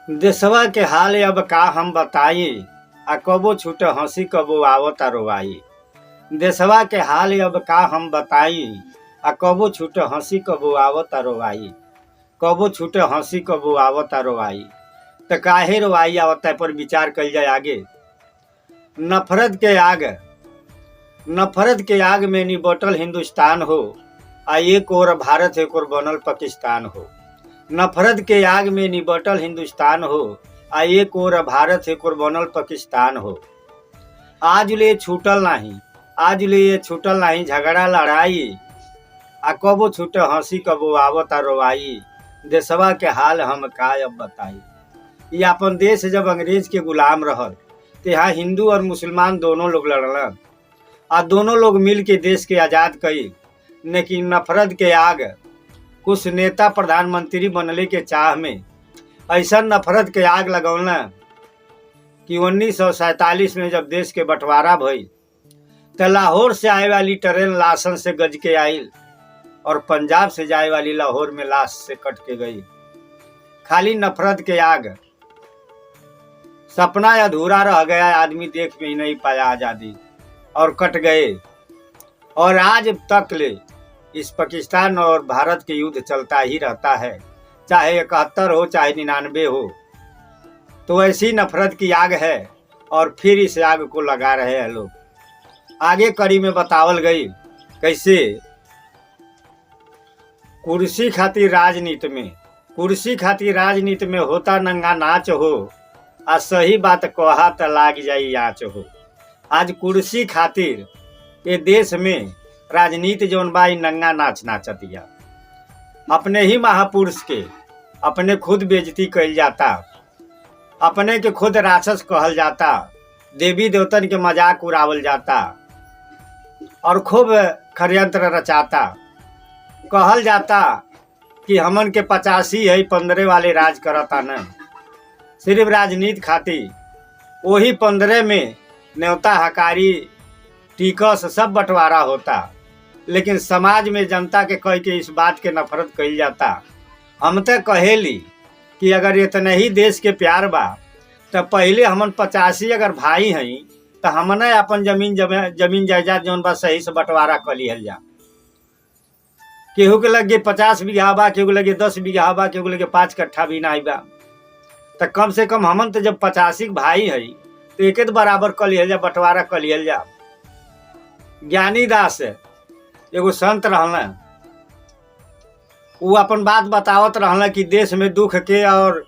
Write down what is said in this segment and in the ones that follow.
देशवा के हाल अब का हम बताई, आ कबो छूट हंसी कबो आवता रोवाई। देशवा के हाल अब का हम बताई, आ कबो छूट हंसी कबो आवता रोवाई। कबो छूट हंसी कबो आवता रोवाई। त काहे रोवाई आवता पर विचार कल जाए आगे। नफरत के आग में निबटल हिंदुस्तान हो, आ एक और भारत एक और बनल पाकिस्तान हो। नफरत के आग में निबटल हिंदुस्तान हो, आ एक और भारत एक और बनल पाकिस्तान हो। आज ले छूटल नहीं झगड़ा लड़ाई, आ कबो छूट हंसी कबो आवता रोवाई। देशवा के हाल हम का अब बताई। ये अपन देश जब अंग्रेज के गुलाम रहल तो यहाँ हिंदू और मुसलमान दोनों लोग लड़लन, आ दोनों लोग मिल के देश के आज़ाद कई। लेकिन नफरत के आग कुछ नेता प्रधानमंत्री बनले के चाह में ऐसा नफरत के आग लगौना कि 1947 में जब देश के बंटवारा भई तो लाहौर से आए वाली ट्रेन लासन से गज के आई और पंजाब से जाए वाली लाहौर में लाश से कट के गई। खाली नफरत के आग, सपना अधूरा रह गया, आदमी देख भी नहीं पाया आज़ादी और कट गए। और आज तक ले इस पाकिस्तान और भारत के युद्ध चलता ही रहता है, चाहे 71 हो चाहे 99 हो। तो ऐसी नफरत की आग है और फिर इस आग को लगा रहे हैं लोग। आगे कड़ी में बतावल गई कैसे कुर्सी खातिर राजनीति में होता नंगा नाच हो, आ सही बात कहा त लाग जाई आँच हो। आज कुर्सी खातिर ये देश में राजनीति जौन बा नंगा नाच नाचतिया। अपने ही महापुरुष के अपने खुद बेइज्जती कइल जाता, अपने के खुद राक्षस कहल जाता, देवी देवतन के मजाक उड़ावल जाता और खूब षड्यंत्र रचाता। कहल जाता कि हमन के 85 है 15 वाले राज करता न, सिर्फ राजनीति खातिर। वही 15 में न्योता हकारी टिकस सब बंटवारा होता, लेकिन समाज में जनता के कह के इस बात के नफरत कइल जाता। हम तो कहेली कि अगर इतने ही देश के प्यार बा तो पहले हमन 85 अगर भाई हैं तो हमने अपन जमीन जायदाद जौन बा सही से बंटवारा कर लिहल जा। केहू के लगे 50 बीघा बा, केहू के लगे 10 बीघा बा, केहू के लगे 5 कट्ठा भी नहीं बा। तो कम से कम हमन तो जब 85 भाई है तो एक बराबर कर लिहल जा, बंटवारा कर लिहल जा। ज्ञानी दास एगो संत रहना, वो अपन बात बतावत रहना कि देश में दुख के और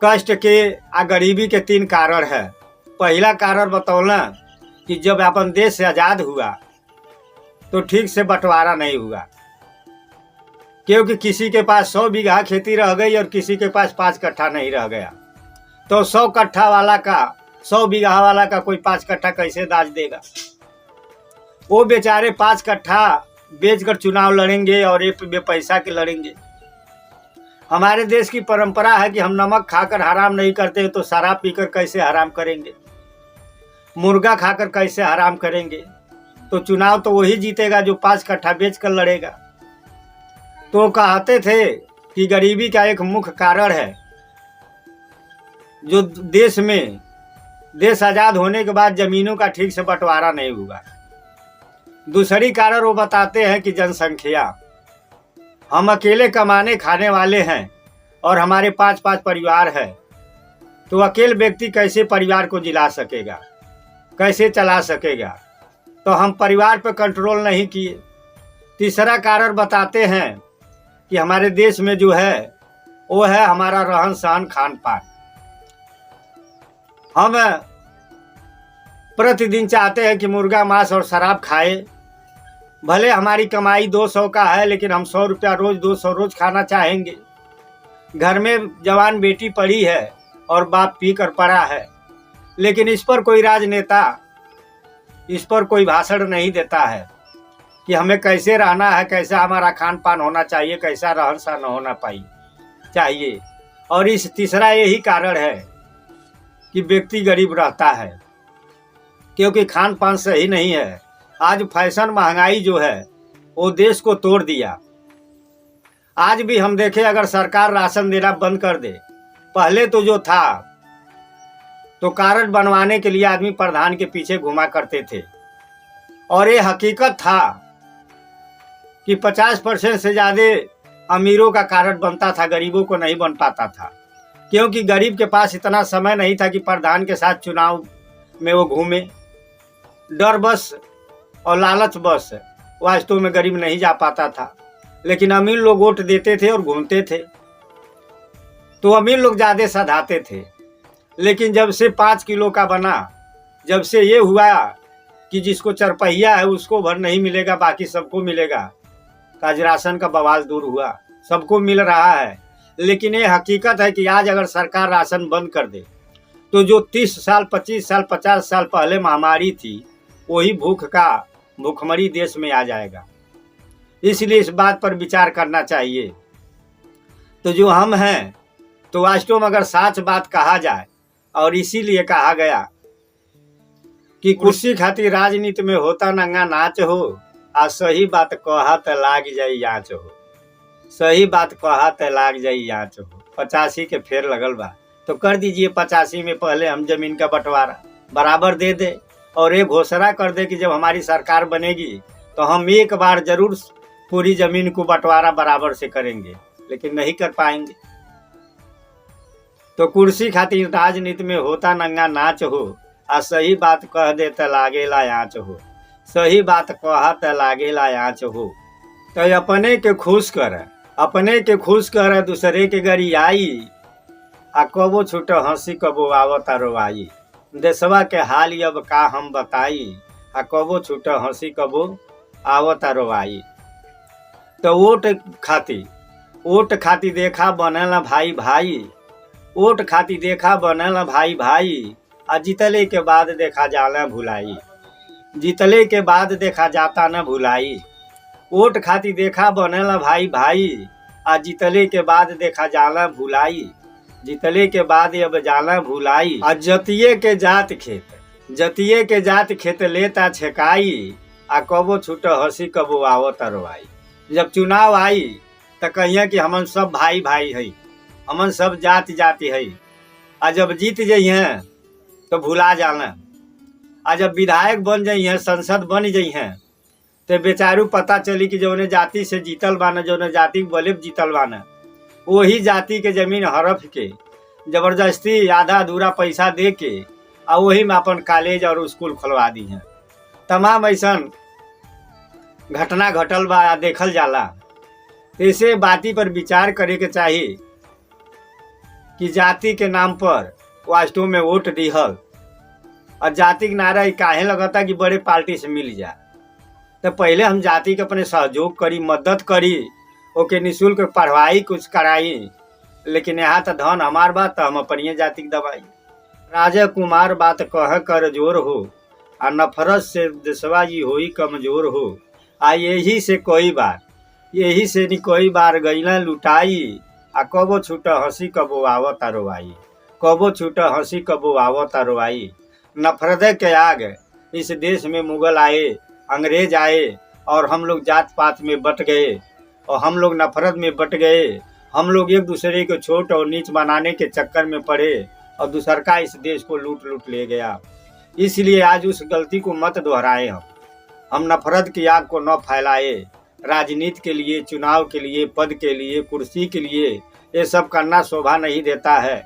कष्ट के आ गरीबी के 3 कारण है। पहला कारण बतौना कि जब अपन देश से आज़ाद हुआ तो ठीक से बंटवारा नहीं हुआ, क्योंकि किसी के पास 100 बीघा खेती रह गई और किसी के पास 5 कट्ठा नहीं रह गया। तो 100 कट्ठा वाला का 100 बीघा वाला का कोई 5 कट्ठा कैसे दाज देगा। वो बेचारे 5 कट्ठा बेचकर चुनाव लड़ेंगे और ये पैसा के लड़ेंगे। हमारे देश की परंपरा है कि हम नमक खाकर हराम नहीं करते तो शराब पीकर कैसे हराम करेंगे, मुर्गा खाकर कैसे हराम करेंगे। तो चुनाव तो वही जीतेगा जो 5 कट्ठा बेचकर लड़ेगा। तो कहते थे कि गरीबी का एक मुख्य कारण है जो देश आज़ाद होने के बाद जमीनों का ठीक से बंटवारा नहीं हुआ। दूसरी कारण वो बताते हैं कि जनसंख्या। हम अकेले कमाने खाने वाले हैं और हमारे 5-5 परिवार है, तो अकेले व्यक्ति कैसे परिवार को जिला सकेगा, कैसे चला सकेगा। तो हम परिवार पर कंट्रोल नहीं किए। तीसरा कारण बताते हैं कि हमारे देश में जो है वो है हमारा रहन सहन खान पान। हम प्रतिदिन चाहते हैं कि मुर्गा मांस और शराब खाए। भले हमारी कमाई 200 का है लेकिन हम 100 रुपया रोज 200 रोज खाना चाहेंगे। घर में जवान बेटी पड़ी है और बाप पी कर पड़ा है, लेकिन इस पर कोई राजनेता, इस पर कोई भाषण नहीं देता है कि हमें कैसे रहना है, कैसा हमारा खान पान होना चाहिए, कैसा रहन सहन होना चाहिए। और इस तीसरा यही कारण है कि व्यक्ति गरीब रहता है, क्योंकि खान पान सही नहीं है। आज फैशन महंगाई जो है वो देश को तोड़ दिया। आज भी हम देखें, अगर सरकार राशन देना बंद कर दे, पहले तो जो था तो कार्ड बनवाने के लिए आदमी प्रधान के पीछे घुमा करते थे, और ये हकीकत था कि 50% से ज़्यादा अमीरों का कार्ड बनता था, गरीबों को नहीं बन पाता था, क्योंकि गरीब के पास इतना समय नहीं था कि प्रधान के साथ चुनाव में वो घूमे। डर बस और लालच बस वास्तव में गरीब नहीं जा पाता था, लेकिन अमीर लोग वोट देते थे और घूमते थे, तो अमीर लोग ज़्यादा सधाते थे। लेकिन जब से 5 किलो का बना, जब से ये हुआ कि जिसको चरपहिया है उसको भर नहीं मिलेगा, बाकी सबको मिलेगा, तो आज राशन का बवाल दूर हुआ, सबको मिल रहा है। लेकिन ये हकीकत है कि आज अगर सरकार राशन बंद कर दे तो जो 30 साल 25 साल 50 साल पहले महामारी थी वही भूखमरी देश में आ जाएगा। इसलिए इस बात पर विचार करना चाहिए। तो जो हम हैं तो वास्तव में अगर सच बात कहा जाए, और इसीलिए कहा गया कि कुर्सी खातिर राजनीति में होता नंगा नाच हो, आ सही बात कहा त लाग जाई आँच हो। सही बात कहा त लाग जाई आँच हो। 85 के फेर लगल बा तो कर दीजिए 85 में पहले हम जमीन का बंटवारा बराबर दे दे, और ये घोषणा कर दे कि जब हमारी सरकार बनेगी तो हम एक बार जरूर पूरी जमीन को बंटवारा बराबर से करेंगे, लेकिन नहीं कर पाएंगे। तो कुर्सी खातिर राजनीति में होता नंगा नाच हो, आ सही बात कह दे त लागेला आँच हो। सही बात कहा त लागेला आँच हो। तो अपने के खुश कर दूसरे के गरियाई, आ कबो छूट हंसी कबो आवता रोवाई। देशवा के हाल अब का हम बताई, आ कबो छूट हंसी कबो आवता रोवाई। तो वोट खाती देखा बनेला भाई भाई, वोट खाती देखा बनेला भाई भाई, आ जीतले के बाद देखा जाला भुलाई, जीतले के बाद देखा जाता न भुलाई। वोट खाती देखा बनेला भाई भाई, आ जीतले के बाद देखा जाला भुलाई, जीतले के बाद अब जाला भुलाई। आ जतिये के जात खेत लेता छेकाई, आ कबो छूट हंसी कबो आवत रोवाई। जब चुनाव आई तो कहिए कि हमन सब भाई भाई है, हमन सब जाति है, आ जब जीत जइहे तो भुला जाना। आ जब विधायक बन जइहे, संसद बन जइहे, तो बेचारू पता चली कि जौने जाति से जीतल बाना, जौने जाति के बले जीतल बाना, वही जाति के जमीन हड़प के जबरदस्ती आधा अधूरा पैसा दे के आ वही में अपन कॉलेज और स्कूल खोलवा दी हैं। तमाम ऐसा घटना घटल बा, देखल जाला। ऐसे बाती पर विचार करे के चाहिए कि जाति के नाम पर वास्तव में वोट दिहल, और जाति के नारा काहे लगता कि बड़े पार्टी से मिल जाए। तो पहले हम जाति के अपने सहयोग करी, मदद करी, ओके निःशुल्क पढ़वाई, कुछ कराई, लेकिन यहाँ तो धन हमार बात तो हम अपनी जाति की दवाई। राजा कुमार बात कह कर जोर हो, आ नफरत से देशवा जी होई कमजोर हो। आ यही से कोई बार गईला लुटाई, आ कबो छूट हंसी कबो आवता रोवाई, कबो छूट हंसी कबो आवता रोवाई। नफरत के आग इस देश में मुगल आए, अंग्रेज आए, और हम लोग जात पात में बट गए, और हम लोग नफरत में बट गए। हम लोग एक दूसरे को छोट और नीच बनाने के चक्कर में पड़े, और दूसर का इस देश को लूट ले गया। इसलिए आज उस गलती को मत दोहराए। हम नफरत की आग को न फैलाए। राजनीति के लिए, चुनाव के लिए, पद के लिए, कुर्सी के लिए ये सब करना शोभा नहीं देता है।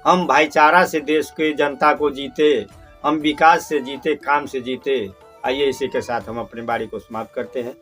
हम भाईचारा से देश के जनता को जीते, हम विकास से जीते, काम से जीते। आइए इसी के साथ हम अपनी बारी को समाप्त करते हैं।